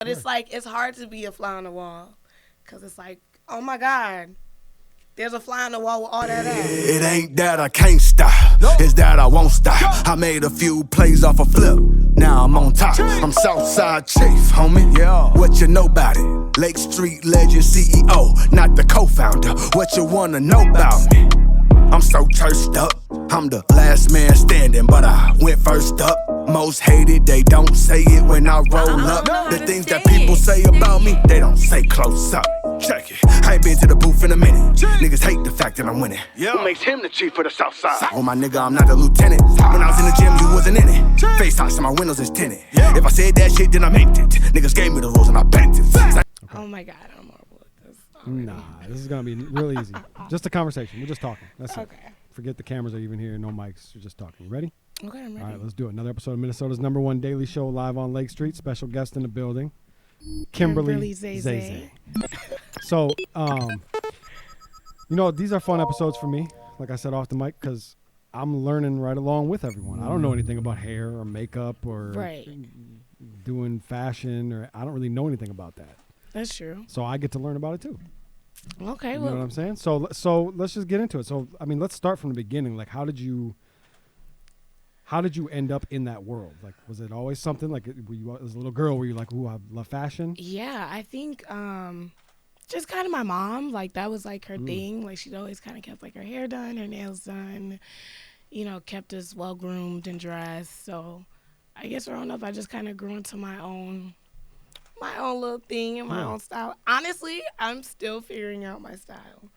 But it's like, it's hard to be a fly on the wall. Because it's like, oh my God, there's a fly on the wall with all that ass. It ain't that I can't stop, it's that I won't stop. I made a few plays off a flip, now I'm on top. I'm Southside Chief, homie, yeah. What you know about it? Lake Street legend CEO, not the co-founder. What you wanna know about me? I'm so turfed up, I'm the last man standing, but I went first up. Most hated, they don't say it when I roll up. The things that people say about me, they don't say close up. Check it, I ain't been to the booth in a minute. Niggas hate the fact that I'm winning. Who makes him the chief of the south side? Oh my nigga, I'm not a lieutenant. When I was in the gym, you wasn't in it. FaceTime, so my windows is tinted. If I said that shit, then I meant it. Niggas gave me the rules and I bent it. Oh my God, I'm horrible at this. Nah, this is gonna be real easy. Just a conversation. We're just talking. That's it. Okay. Forget the cameras are even here. No mics. We're just talking. Ready? Okay, I'm ready. All right, let's do it. Another episode of Minnesota's #1 daily show live on Lake Street. Special guest in the building, Kimberly Zayzay. So, these are fun episodes for me. Like I said off the mic, because I'm learning right along with everyone. I don't know anything about hair or makeup or doing fashion, or I don't really know anything about that. That's true. So I get to learn about it too. Okay, You know what I'm saying? So let's just get into it. So I mean, let's start from the beginning. Like, how did you end up in that world? Like, was it always something like, were you as a little girl, were you like, ooh, I love fashion? Yeah, I think just kind of my mom, like that was like her thing. Like she'd always kind of kept like her hair done, her nails done, kept us well groomed and dressed. So I guess growing up, I just kind of grew into my own little thing and my own style. Honestly, I'm still figuring out my style.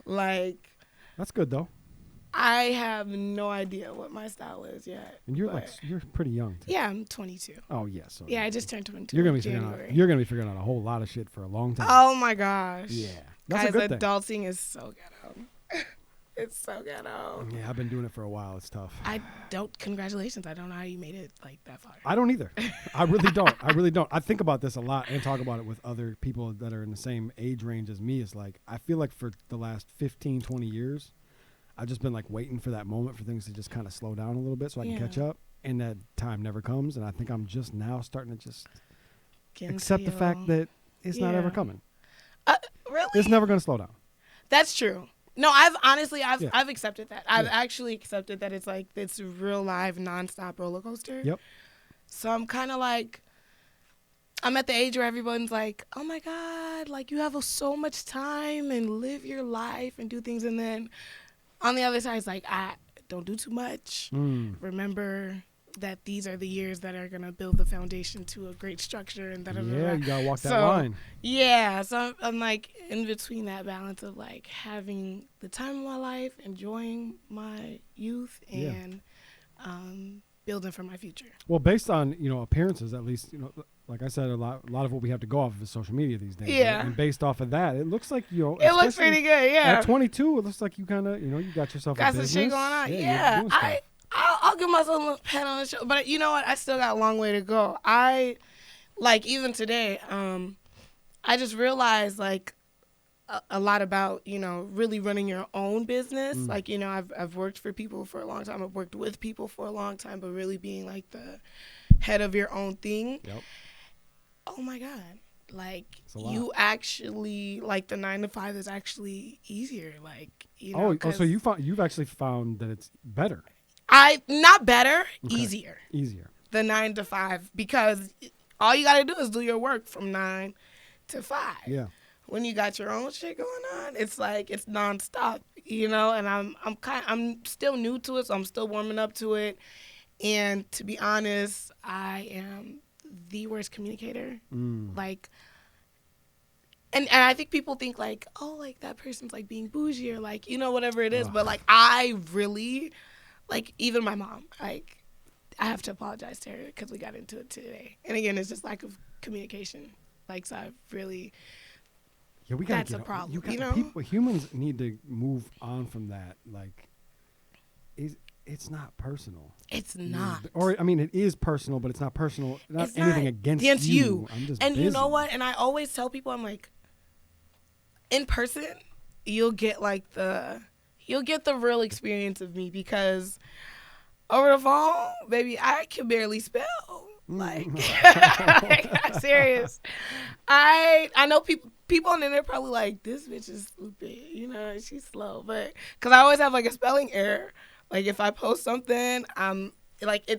Like, that's good though. I have no idea what my style is yet. And you're pretty young too. Yeah, I'm 22. Oh yeah, so yeah, I just turned 22. You're gonna be figuring out a whole lot of shit for a long time. Oh my gosh. Yeah, that's guys, a good thing. Adulting is so ghetto. It's so ghetto. Yeah, I've been doing it for a while. It's tough. Congratulations. I don't know how you made it like that far. I don't either. I really don't. I think about this a lot and talk about it with other people that are in the same age range as me. It's like, I feel like for the last 15, 20 years, I've just been like waiting for that moment for things to just kind of slow down a little bit so I can catch up. And that time never comes. And I think I'm just now starting to just accept the fact that it's not ever coming. Really? It's never going to slow down. That's true. No, I've accepted that. I've actually accepted that it's like it's a real live nonstop roller coaster. Yep. So I'm kind of like, I'm at the age where everyone's like, oh my God, like you have so much time and live your life and do things. And then on the other side, it's like, I don't do too much. Remember that these are the years that are going to build the foundation to a great structure. And you got to walk that line. Yeah. So I'm like in between that balance of like having the time of my life, enjoying my youth, and building for my future. Well, based on, appearances, at least, like I said, a lot of what we have to go off of is social media these days. Yeah. Right? And based off of that, it looks like, it looks pretty good, yeah. At 22, it looks like you kind of, you got yourself a business. Got some shit going on. Yeah. I'll give myself a little pat on the shoulder. But you know what? I still got a long way to go. Even today, I just realized, like, a lot about, really running your own business. Like, I've worked for people for a long time. I've worked with people for a long time. But really being, like, the head of your own thing. Yep. Oh, my God. Like, you actually, like, the 9 to 5 is actually easier. Like, so you've actually found that it's better. Not better, easier. Easier. The 9 to 5, because all you got to do is do your work from 9 to 5. Yeah. When you got your own shit going on, it's like it's nonstop, and I'm still new to it, so I'm still warming up to it. And to be honest, I am the worst communicator. Like, and I think people think like, oh, like that person's like being bougie or like, whatever it is. But like, I really, like, even my mom, like, I have to apologize to her because we got into it today. And again, it's just lack of communication. Like, so I've really, that's a problem. Humans need to move on from that. Like, it's not personal. It's not. Or, I mean, it is personal, but it's not personal. It's not anything against you. I'm just and busy. You know what? And I always tell people, I'm like, in person, you'll get the real experience of me, because over the phone, baby, I can barely spell. Like, I'm serious. I know people on the internet probably like, this bitch is stupid, you know, she's slow. But because I always have like a spelling error. Like if I post something, I'm like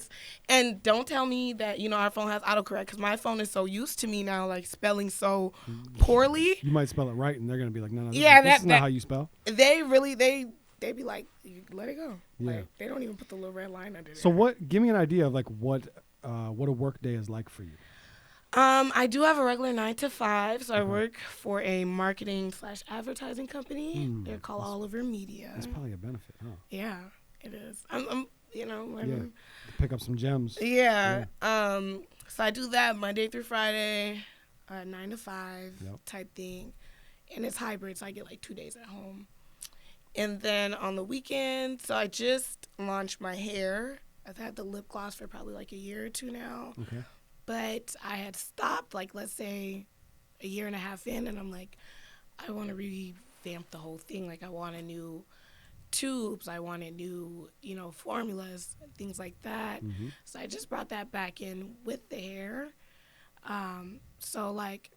and don't tell me that, you know, our phone has autocorrect, because my phone is so used to me now like spelling so poorly. You might spell it right and they're gonna be like, no, Yeah, this is not how you spell. They really they be like, you let it go. Yeah. Like they don't even put the little red line under there. So give me an idea of like what a work day is like for you. I do have a regular 9 to 5, so I work for a marketing/advertising company. They're called Oliver Media. That's probably a benefit, huh? Yeah, it is. I'm you know, to pick up some gems. Yeah. So I do that Monday through Friday, 9 to 5 type thing, and it's hybrid, so I get like 2 days at home. And then on the weekend, so I just launched my hair. I've had the lip gloss for probably like a year or two now. Okay. But I had stopped, like, let's say a year and a half in, and I'm like, I want to revamp the whole thing. Like, I wanted new tubes. I wanted new, you know, formulas, things like that. Mm-hmm. So I just brought that back in with the hair. So, like,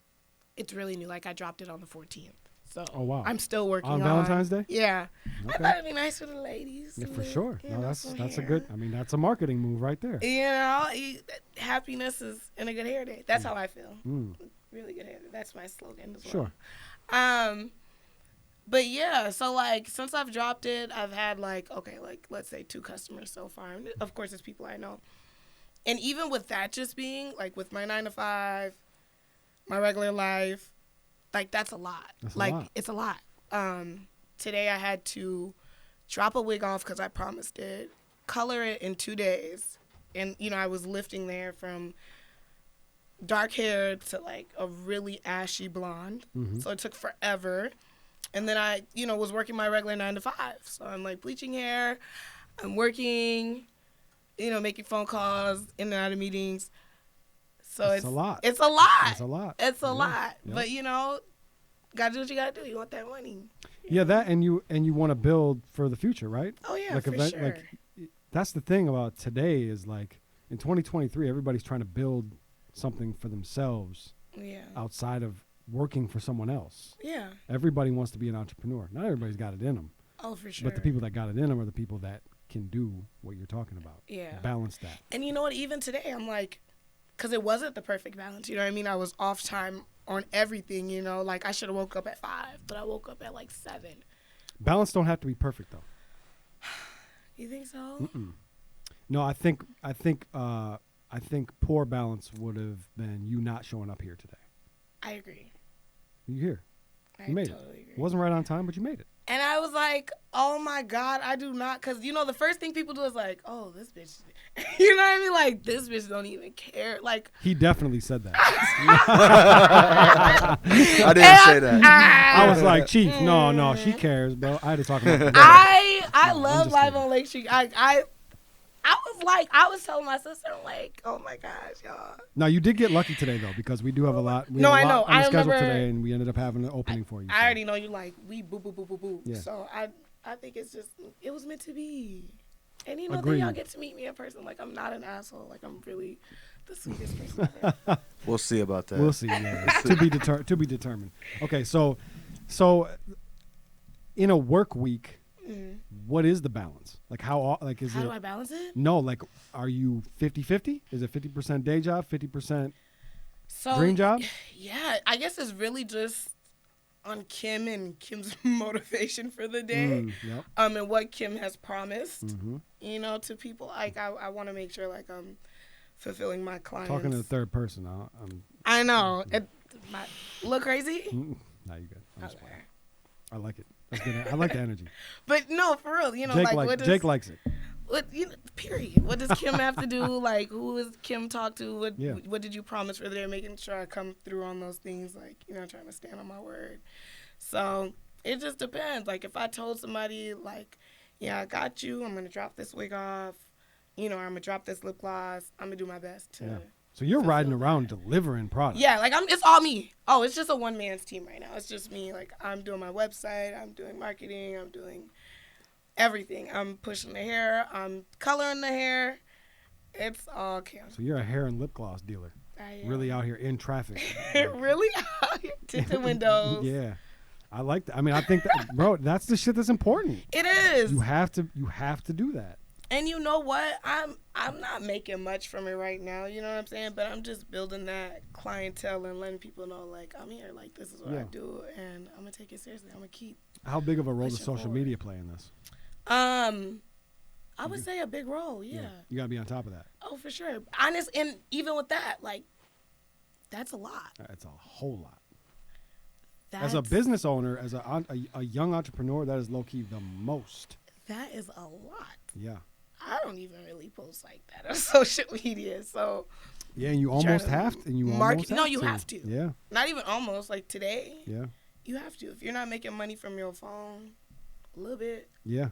it's really new. Like, I dropped it on the 14th. So I'm still working on Valentine's Day? Yeah. Okay. I thought it'd be nice for the ladies. Yeah, for sure. No, that's a good, I mean, that's a marketing move right there. You know, happiness is in a good hair day. That's how I feel. Really good hair day. That's my slogan as well. Sure. But yeah, so like since I've dropped it, I've had like let's say 2 customers so far. And of course, it's people I know. And even with that just being like with my 9 to 5, my regular life, like that's a lot. It's a lot. Today I had to drop a wig off because I promised it, color it in 2 days. And, you know, I was lifting the hair from dark hair to like a really ashy blonde. Mm-hmm. So it took forever. And then I, you know, was working my regular 9 to 5. So I'm like bleaching hair. I'm working, you know, making phone calls, in and out of meetings. So it's a lot. It's a lot. It's a lot. Yeah. But, you know, gotta do what you gotta do. You want that money. Yeah, that and you want to build for the future, right? Oh yeah, like for sure. Like that's the thing about today is like in 2023, everybody's trying to build something for themselves. Yeah. Outside of working for someone else. Yeah. Everybody wants to be an entrepreneur. Not everybody's got it in them. Oh, for sure. But the people that got it in them are the people that can do what you're talking about. Yeah. Balance that. And you know what? Even today, I'm like, because it wasn't the perfect balance. You know what I mean? I was off time on everything, you know? Like, I should have woke up at 5, but I woke up at, like, 7. Balance don't have to be perfect, though. You think so? Mm-mm. No, I think poor balance would have been you not showing up here today. I agree. You here. You made totally it. Agree. It wasn't right on time, but you made it. And I was like, oh, my God, I do not. Because, you know, the first thing people do is like, oh, this bitch. You know what I mean? Like, this bitch don't even care. Like, he definitely said that. I didn't say that. I was like, Chief, no, she cares, bro. I had to talk about that. I love Live on Lake Street. I was telling my sister, I'm like, oh my gosh, y'all. Now you did get lucky today though, because we do have a lot. We no, have a I know. lot on the schedule remember today, and we ended up having an opening for you. I already know you like we boo boo boo boo boo. Yeah. So I think it was meant to be. And you know, Agreed. then y'all get to meet me in person. Like I'm not an asshole. Like I'm really the sweetest person ever. We'll see about that. We'll see. Yeah. to be determined. Okay, so in a work week, what is the balance? Like how do I balance it? No, like are you 50-50? Is it 50% day job, 50% dream job? Yeah, I guess it's really just on Kim and Kim's motivation for the day. Yep. And what Kim has promised, you know, to people. Like I want to make sure like I'm fulfilling my clients. Talking to the third person, I know. Look crazy? No, you good. Okay. I like it. That's good. I like the energy. But no, for real, you know, Jake likes it. What period? What does Kim have to do? Like, who is Kim talk to? What did you promise for the day? Making sure I come through on those things. Like, you know, trying to stand on my word. So it just depends. Like, if I told somebody, like, yeah, I got you. I'm gonna drop this wig off. You know, I'm gonna drop this lip gloss. I'm gonna do my best to. Yeah. So you're riding around delivering products. Yeah, like it's all me. Oh, it's just a one-man's team right now. It's just me. Like I'm doing my website, I'm doing marketing, I'm doing everything. I'm pushing the hair, I'm coloring the hair, It's all camera. So you're a hair and lip gloss dealer. I am. Really out here in traffic. Really out here tinted windows. Yeah. I like that. I mean, I think that, bro, that's the shit that's important. It is. You have to do that. And you know what? I'm not making much from it right now. You know what I'm saying? But I'm just building that clientele and letting people know, like, I'm here. Like, this is what I do, and I'm gonna take it seriously. I'm gonna keep. How big of a role does pushing social forward. media play in this? I would say a big role. Yeah. You gotta be on top of that. Oh, for sure. Honest, and even with that, like, that's a lot. It's a whole lot. That's, As a business owner, as a young entrepreneur, that is low key the most. that is a lot. Yeah. I don't even really post like that on social media. So Yeah, and you almost have to. And you almost have no, to. you have to. Yeah. Not even almost. Like today, Yeah. you have to. If you're not making money from your phone, a little bit, Yeah.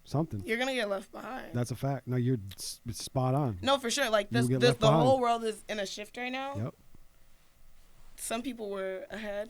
Something. you're gonna get left behind. That's a fact. No, you're spot on. No, for sure. Like You this, get the left behind. whole world is in a shift right now. Yep. Some people were ahead.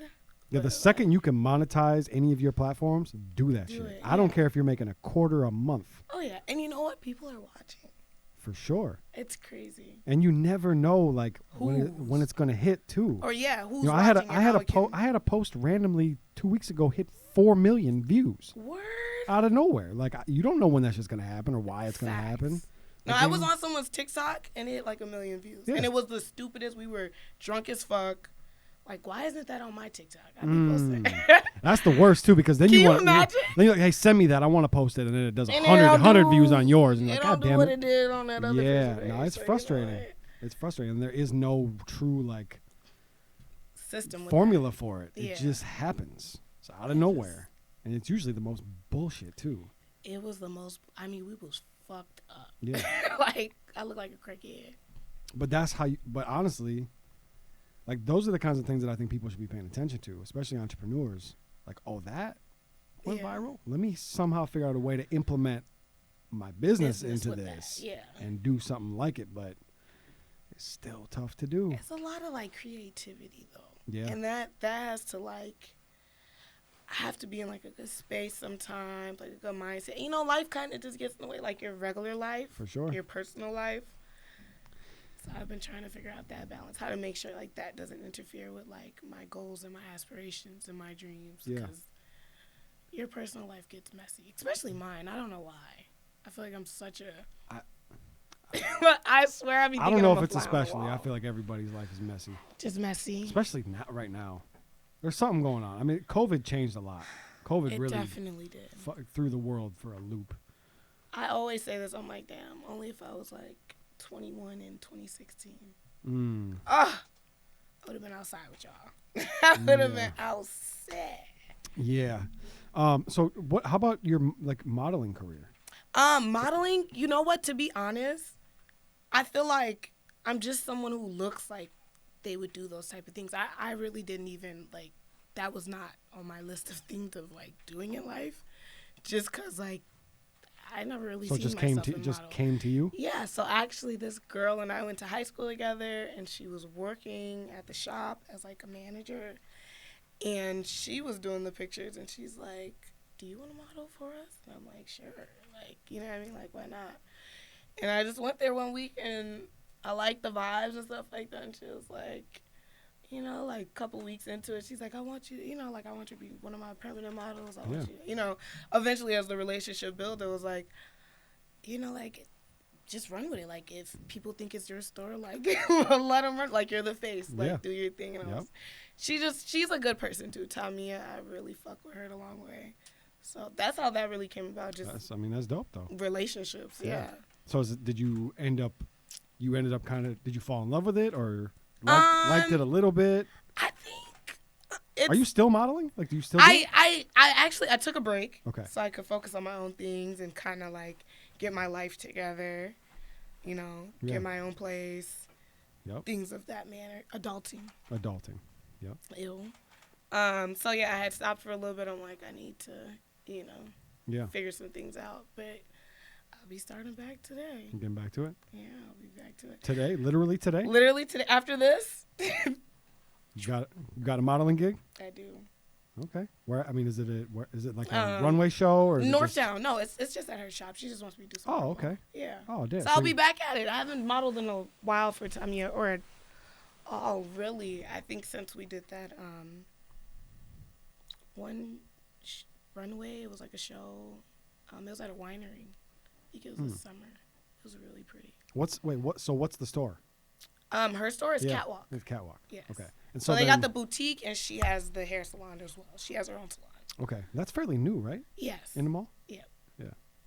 Yeah, the second you can monetize any of your platforms, do that Do shit. it, I don't yeah. care if you're making $250 a month, Oh yeah, and you know what? People are watching. for sure. It's crazy. And you never know, like when it's gonna hit too. Or yeah, who's You know, watching? I had a post randomly 2 weeks ago hit 4 million views Word. out of nowhere. Like you don't know when that's just gonna happen or why it's gonna Facts. happen. No, Like, I was on someone's TikTok and it hit like 1 million views. Yeah. And it was the stupidest. We were drunk as fuck. Like, why isn't that on my TikTok? I be posting. That's the worst too, because then Can you want imagine? then you're like, hey, send me that. I want to post it, and then it does And 100 do- views on yours, and it you're like, don't God do damn what it. it did on that other Yeah, person's no, page, it's so you know frustrating. what? It's frustrating. And there is no true like System with formula for it. Yeah. It just happens. It's out of nowhere, and it's usually the most bullshit too. that. It was the most. I mean, we was fucked up. Yeah. Like I look like a crackhead. But that's how you, but honestly, like those are the kinds of things that I think people should be paying attention to, especially entrepreneurs. Like, oh, that went Yeah. viral? Let me somehow figure out a way to implement my business into with this that, yeah. and do something like it, but it's still tough to do. It's a lot of like creativity though. Yeah. And that has to like. I have to be in like a good space sometimes, like a good mindset. You know, life kind of just gets in the way, like your regular life, For sure. your personal life. So I've been trying to figure out that balance, how to make sure like that doesn't interfere with like my goals and my aspirations and my dreams. Yeah. Because your personal life gets messy, especially mine. I don't know why. I feel like I'm such a. I swear I be. I thinking don't know I'm if a it's fly on the especially. I wall. feel like everybody's life is messy, Just messy. especially right now. There's something going on. I mean, COVID changed a lot. COVID It really definitely did. threw the world for a loop. I always say this. I'm like, damn. Only if I was like 21 in 2016. I would have been outside with y'all. I would have been outside. Yeah. So what? How about your like modeling career? Modeling. You know what? To be honest, I feel like I'm just someone who looks like they would do those type of things. I really didn't even like. That was not on my list of things of like doing in life, just cause like I never really So it seen just myself in came to you. Yeah, so actually this girl and I went to high school together and she was working at the shop as like a manager and she was doing the pictures and she's like, do you want to model for us? And I'm like, sure. Like, you know what I mean? Like, why not? And I just went there one week and I liked the vibes and stuff like that. And she was like, you know, like a couple weeks into it, she's like, I want you, you know, like I want you to be one of my permanent models. I want you, you know, eventually as the relationship built, it was like, you know, like just run with it. Like if people think it's your store, like let them run. Like you're the face, like do your thing. And she's a good person too. Tamia, I really fuck with her the long way. So that's how that really came about. Just that's dope though. Relationships, yeah. So did you end up kind of, did you fall in love with it or liked it a little bit? I think. Are you still modeling? Like, do you still do it? I actually, I took a break. Okay. So I could focus on my own things and kind of like get my life together, you know, get my own place. Yep. Things of that manner. Adulting. Yep. Ew. So yeah, I had stopped for a little bit. I'm like, I need to, you know, figure some things out. But I'll be starting back today. You getting back to it? Yeah, I'll be back to it. Today? Literally today? Literally today. After this. You got a modeling gig? I do. Okay. Where? I mean, is it like a runway show or is it just- Northtown. No, it's just at her shop. She just wants me to do something. Oh, okay. Yeah. Oh, damn. So I'll be back at it. I haven't modeled in a while for time yet, or really? I think since we did that one runway, it was like a show. It was at a winery. I think it was this summer. It was really pretty. So what's the store? Her store is Catwalk. It's Catwalk. Yes. Okay. And So they got the boutique, and she has the hair salon as well. She has her own salon. Okay. That's fairly new, right? Yes. In the mall? Yeah. Yeah.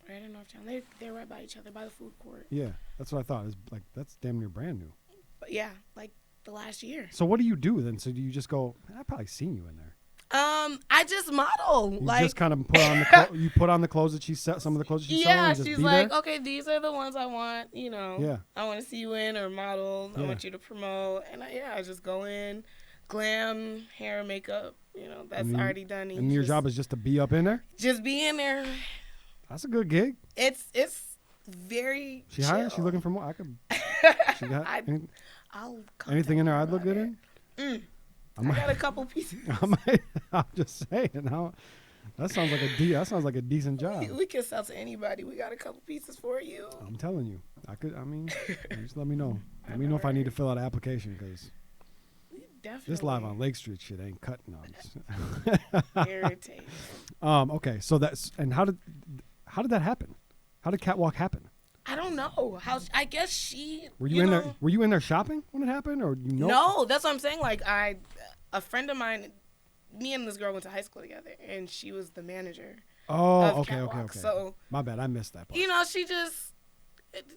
Right in Northtown. They're right by each other, by the food court. Yeah. That's what I thought. It's like that's damn near brand new. But yeah, like the last year. So what do you do then? So do you just go, I've probably seen you in there. I just model. You like just kind of put on you put on the clothes that she set, some of the clothes that she selling, yeah, and just she's be like, there? okay, these are the ones I want. You know, Yeah. I want to see you in or model. I Yeah. want you to promote, and I just go in, glam, hair, makeup. You know, that's And you- already done. And your job is just to be up in there? just be in there. That's a good gig. It's very. She hiring? chill. She looking for more? I could. She got I'll anything in there I'd contact look her good about in? I got a couple pieces. I'm just saying. That sounds like a decent job. We can sell to anybody. We got a couple pieces for you. I'm telling you. Just let me know. Let me know if I need to fill out an application because Definitely. this live on Lake Street shit ain't cutting on. Irritating. Okay, so and how did that happen? How did Catwalk happen? I don't know. I guess she. Were you in there? Were you in there shopping when it happened, or you know? No, that's what I'm saying. Like a friend of mine, me and this girl went to high school together, and she was the manager. Oh, of okay. Catwalk. So my bad, I missed that part. you know,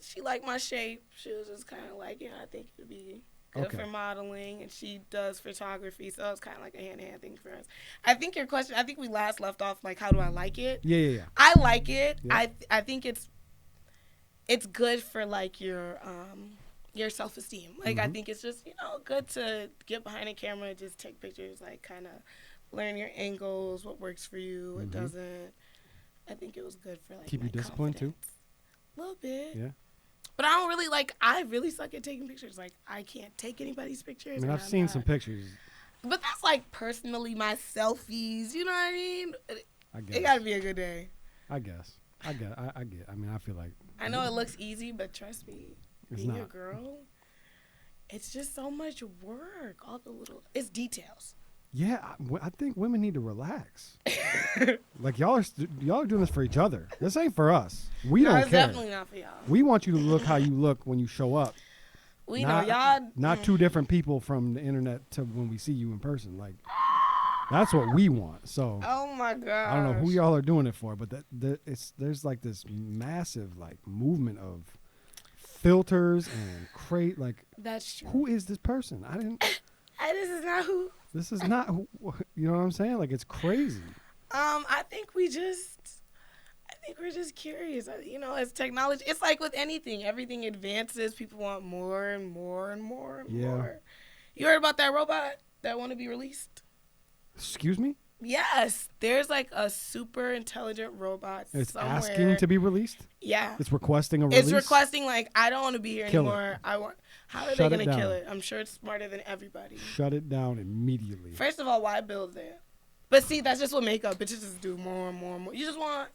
she liked my shape. She was just kind of like, I think it would be good Okay. for modeling, and she does photography, so it's kind of like a hand-in-hand thing for us. I think your question. I think we last left off like, how do I like it? Yeah. I like it. Yeah. I think it's good for like your self-esteem. Like I think it's just good to get behind a camera and just take pictures, like kind of learn your angles, what works for you, what doesn't. I think it was good for like Keep you my disciplined too. confidence. A little bit. Yeah. But I don't really I really suck at taking pictures. Like I can't take anybody's pictures. I mean, and I've I'm seen not- some pictures. But that's like personally my selfies. You know what I mean? I guess. It got to be a good day. I guess. I get. I mean, I feel like. I know it looks easy, but trust me, It's being a not. girl, it's just so much work. All the it's details. Yeah, I think women need to relax. Like y'all are doing this for each other. This ain't for us. We No, don't it's care. definitely not for y'all. We want you to look how you look when you show up. We know y'all. Not two different people from the internet to when we see you in person. Like that's what we want. So Oh my god. I don't know who y'all are doing it for, but there's like this massive like movement of filters and like That's true. who is this person? This is not who. This is not who, you know what I'm saying? Like it's crazy. I think we're just curious. As technology, it's like with anything. Everything advances. People want more and more and more and Yeah. more. You heard about that robot that want to be released? Excuse me? Yes, there's like a super intelligent robot It's somewhere. asking to be released? Yeah. It's requesting a release? It's requesting like, I don't want to be here Kill it. anymore. I want. How are Shut they it gonna kill down. it? I'm sure it's smarter than everybody. Shut it down immediately. First of all, why build it? But see, that's just what makeup. Bitches just do more and more and more. You just want,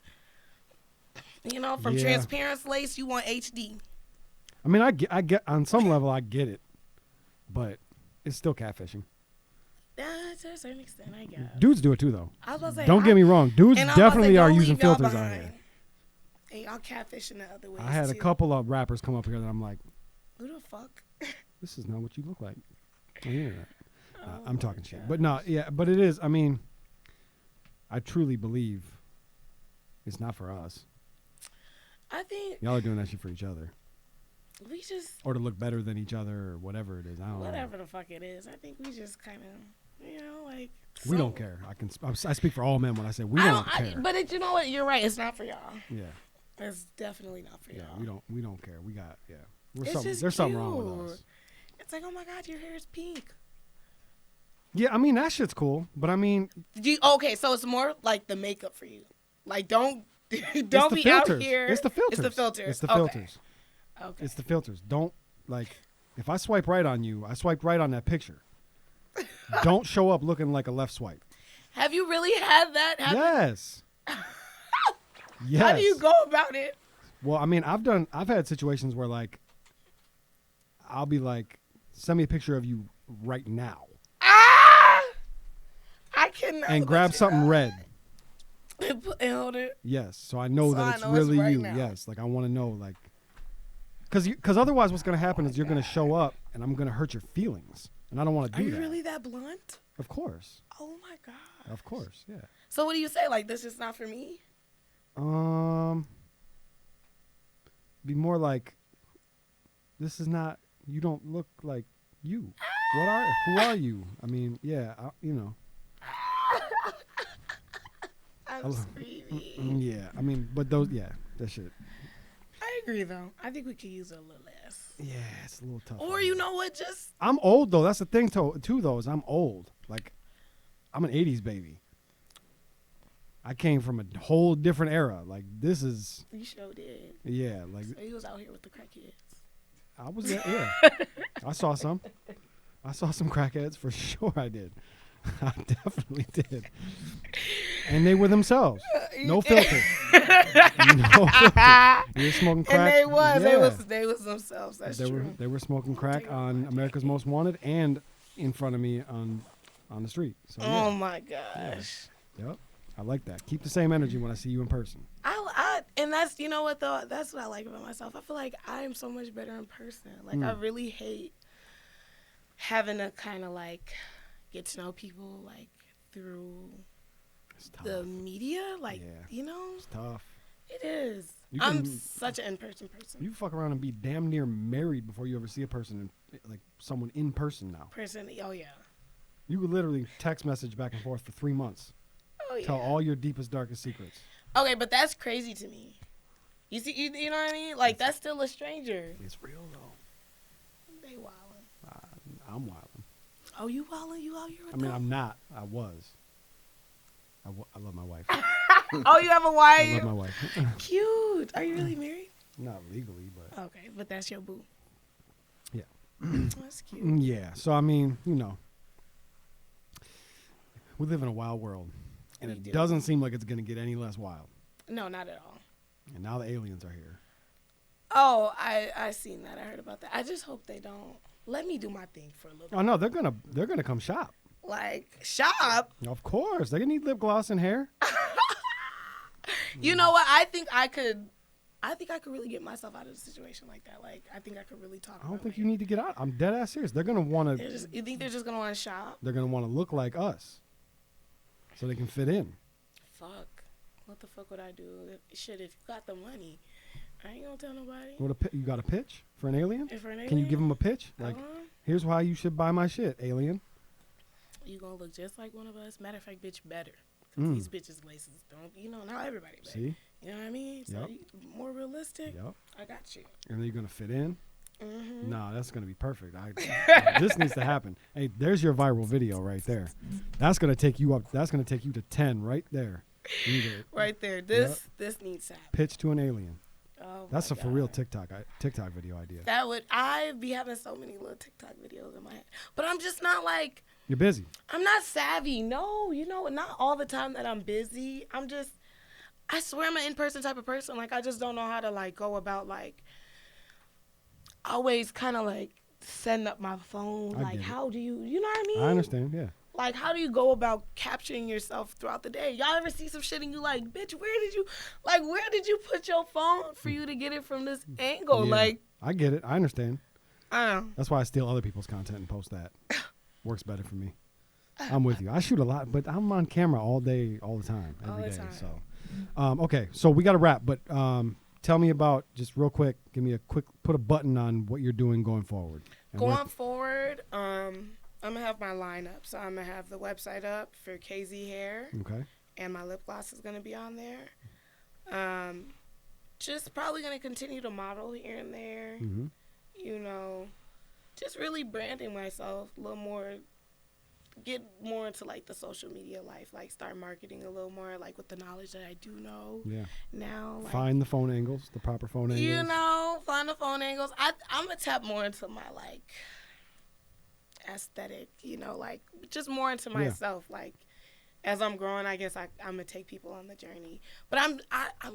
from Yeah. transparent lace, you want HD. I mean, I get on some level, I get it, but it's still catfishing. To a certain extent, I guess. Dudes do it too, though. I was about to say, Don't get me wrong. Dudes and I'm about to say, definitely are don't using leave y'all filters out behind. here. And y'all catfishing the other ways. I had a too. couple of rappers come up here that I'm like, Who the fuck? this is not what you look like on the internet. Oh I'm my talking shit. gosh. But no, yeah, but it is. I mean, I truly believe it's not for us. I think Y'all are doing that shit for each other. we just Or to look better than each other or whatever it is. I don't know. whatever the fuck it is. I think we just kind of, like. We don't care. I speak for all men when I say we I don't care. But you know what? You're right. It's not for y'all. Yeah. It's definitely not for Yeah, y'all. we don't care. We got It's just there's something wrong cute. with us. It's like, oh my god, your hair is pink. Yeah, I mean that shit's cool, but I mean Okay, so it's more like the makeup for you. Like, don't it's don't the be filters. out here. It's the filters. It's the filters. It's the Okay. filters. Okay. It's the filters. Don't like if I swipe right on you, I swiped right on that picture. Don't show up looking like a left swipe. Have you really had that happen? Yes. Yes. How do you go about it? Well, I mean, I've had situations where like, I'll be like, send me a picture of you right now. Ah! I cannot. And grab something red. And hold it. Yes. So I know So that I it's know it's really right you. now. Yes. Like I want to know like, because otherwise what's going to happen is you're going to show up and I'm going to hurt your feelings. And I don't want to Are do you that. really that blunt? Of course. Oh my god. Of course. Yeah. So what do you say? Like, this is not for me? Be more like, this is not, you don't look like you. Who are you? I mean, yeah, you know. I'm screaming. Yeah, I mean, but those, yeah, that shit. I agree, though. I think we could use it a little less. Yeah, it's a little tough. Or you know what? Just I'm old though. That's the thing too though, is I'm old. Like, I'm an 80s baby. I came from a whole different era. Like, this is. you sure did. Yeah, like. So he was out here with the crackheads. I was there, yeah. I saw some. I saw some crackheads for sure. I did. I definitely did. And they were themselves. No filter. No filter. They were smoking crack. And they was. Yeah. They was themselves. That's true. They were smoking crack on America's Most Wanted and in front of me on the street. So yeah. Oh my gosh. Yep. I like that. Keep the same energy when I see you in person. And that's, you know what though, that's what I like about myself. I feel like I am so much better in person. Like I really hate having to kind of like get to know people like through the media. Like, you know, it's tough. It is. I'm such an in-person person. You fuck around and be damn near married before you ever see a person, like someone in person now. Oh yeah. You could literally text message back and forth for 3 months. Oh yeah. Tell all your deepest, darkest secrets. Okay, but that's crazy to me. You see, you know what I mean? Like, that's still a stranger. It's real though. They wildin'. I'm wildin'. Oh, you wildin'? You out here with I mean, them? I'm not. I was. I love my wife. Oh, you have a wife? I love my wife. Cute. Are you really married? Not legally, but. Okay, but that's your boo. Yeah. That's cute. Yeah. So, I mean, you know. We live in a wild world. And it doesn't seem like it's going to get any less wild. No, not at all. And now the aliens are here. Oh, I seen that. I heard about that. I just hope they don't. Let me do my thing for a little bit. Oh no, they're gonna come shop. Like, shop? Of course, they're gonna need lip gloss and hair. You know what? I think I could really get myself out of a situation like that. Like, I think I could really talk. I don't think you need to get out. I'm dead ass serious. They're gonna want to. You think they're just gonna want to shop? They're gonna want to look like us, so they can fit in. Fuck. What the fuck would I do? Shit, if you got the money, I ain't gonna tell nobody. You got a pitch for an alien? For an alien? Can you give them a pitch? Like, here's why you should buy my shit, alien. You gonna look just like one of us. Matter of fact, bitch, better. Cause these bitches' laces don't. You know, not everybody. Better. See? You know what I mean? So Yep. More realistic. Yep. I got you. And then you're gonna fit in. Mm-hmm. No, that's gonna be perfect. This needs to happen. Hey, there's your viral video right there. That's gonna take you up. That's gonna take you to 10 right there. Right there. This needs to happen. Pitch to an alien. Oh, that's a for real TikTok video idea. I'd be having so many little TikTok videos in my head. But I'm just not like. You're busy. I'm not savvy. No, not all the time that I'm busy. I swear I'm an in-person type of person. Like, I just don't know how to, like, go about, like, always kind of, like, setting up my phone. Like, how do you know what I mean? I understand, yeah. Like, how do you go about capturing yourself throughout the day? Y'all ever see some shit and you like, bitch, where did you put your phone for you to get it from this angle? Yeah, like, I get it. I understand. I don't know. That's why I steal other people's content and post that. Works better for me. I'm with you. I shoot a lot, but I'm on camera all day, all the time, every day. So, okay, so we got to wrap, but tell me about, just real quick, put a button on what you're doing going forward. Going forward, I'm going to have my lineup. So I'm going to have the website up for KZ Hair. Okay. And my lip gloss is going to be on there. Just probably going to continue to model here and there. Mm-hmm. You know, just really branding myself a little more. Get more into, like, the social media life. Like, start marketing a little more, like, with the knowledge that I do know. Yeah. Now. Like, find the phone angles, the proper phone angles. You know, find the phone angles. I'm going to tap more into my, like, aesthetic, like, just more into myself, like, as I'm growing, I guess I'm gonna take people on the journey. But I'm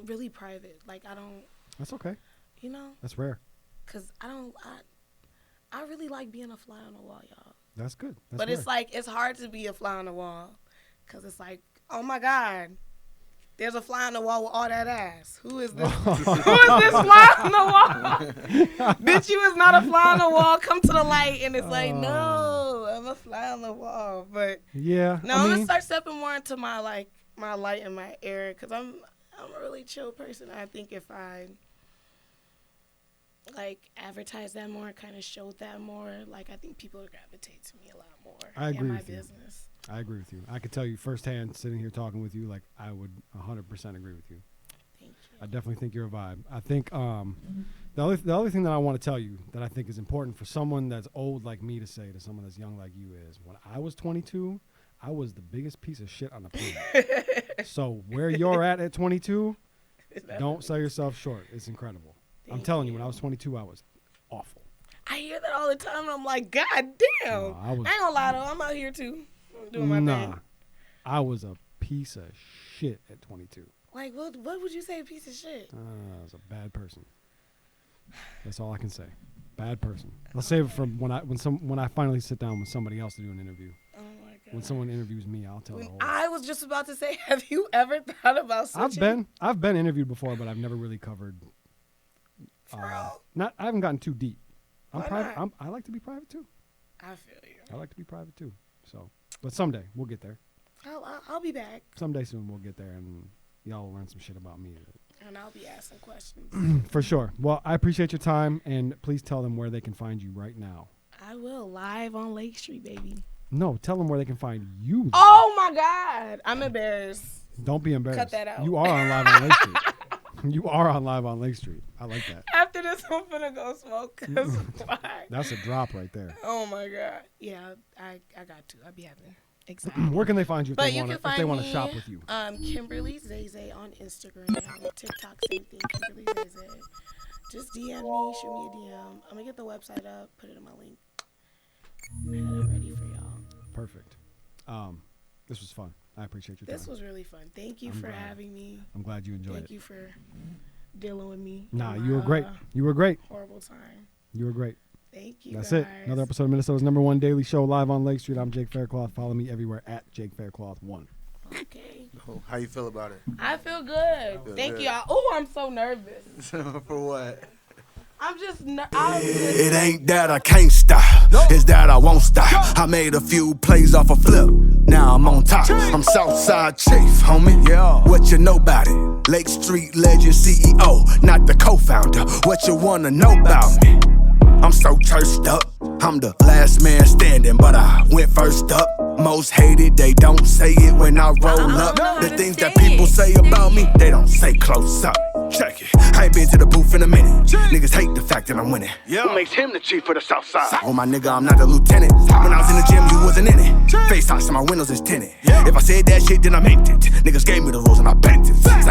really private. Like I don't. That's okay. You know. That's rare. Cause I really like being a fly on the wall, y'all. That's good. That's but rare. it's like it's hard to be a fly on the wall, cause it's like, oh my God, there's a fly on the wall with all that ass. Who is this? Who is this fly on the wall? Bitch, you is not a fly on the wall. Come to the light, and it's like, no, I'm a fly on the wall. But yeah, no, I'm gonna start stepping more into my light and my air, cause I'm a really chill person. I think if I like advertise that more, kind of showed that more, like I think people would gravitate to me a lot more. I agree in my with you. business. I agree with you. I could tell you firsthand, sitting here talking with you, like I would 100% agree with you. Thank you. I definitely think you're a vibe. I think the other thing that I want to tell you that I think is important for someone that's old like me to say to someone that's young like you is, when I was 22, I was the biggest piece of shit on the planet. So where you're at 22, don't sell yourself short. It's incredible. I'm telling you, when I was 22, I was awful. I hear that all the time, and I'm like, God damn. No, I ain't gonna lie, though. I'm out here, too. I'm doing my thing. I was a piece of shit at 22. Like, what would you say, a piece of shit? I was a bad person. That's all I can say. Bad person. I'll save it for when I finally sit down with somebody else to do an interview. Oh, my God. When someone interviews me, I'll tell the whole. I was just about to say, have you ever thought about switching? I've been interviewed before, but I've never really covered. I haven't gotten too deep. I'm Why private. not? I like to be private too. I feel you. I like to be private too. So, but someday we'll get there. I'll be back. Someday soon we'll get there, and y'all will learn some shit about me. And I'll be asking questions. For sure. Well, I appreciate your time, and please tell them where they can find you right now. I will. Live on Lake Street, baby. No, tell them where they can find you. Oh, my God. I'm embarrassed. Don't be embarrassed. Cut that out. You are on Live on Lake Street. You are on Live on Lake Street. I like that. After this, I'm finna go smoke. Cause why? That's a drop right there. Oh my God. Yeah, I got to. I'll be having. Exactly. Where can they find you if But they want to shop with you? Kimberly Zayzay on Instagram, TikTok, same thing. Kimberly Zayzay. Just DM me, shoot me a DM. I'm gonna get the website up, put it in my link. I had it ready for y'all. Perfect. This was fun. I appreciate your time. This was really fun. Thank you for having me. I'm glad you enjoyed it. Thank you for dealing with me. Nah, you were great. You were great. Horrible time. You were great. Thank you. That's guys. it. Another episode of Minnesota's #1 daily show live on Lake Street. I'm Jake Faircloth. Follow me everywhere at Jake Faircloth1. Okay. Oh, how you feel about it? I feel good. Thank you. Oh, I'm so nervous. For what? I'm just. It ain't that I can't stop, it's that I won't stop. I made a few plays off a flip, now I'm on top. I'm Southside Chief, homie. Yeah. What you know about it? Lake Street legend CEO, not the co-founder. What you wanna know about me? I'm so churched up. I'm the last man standing, but I went first up. Most hated, they don't say it when I roll up. The things that people say about me, they don't say close up. Check it. I ain't been to the booth in a minute. Niggas hate the fact that I'm winning. Who makes him the chief of the South Side? Oh my nigga, I'm not the lieutenant. When I was in the gym, you wasn't in it. Face off, so my windows is tinted. If I said that shit, then I meant it. Niggas gave me the rules and I bent it.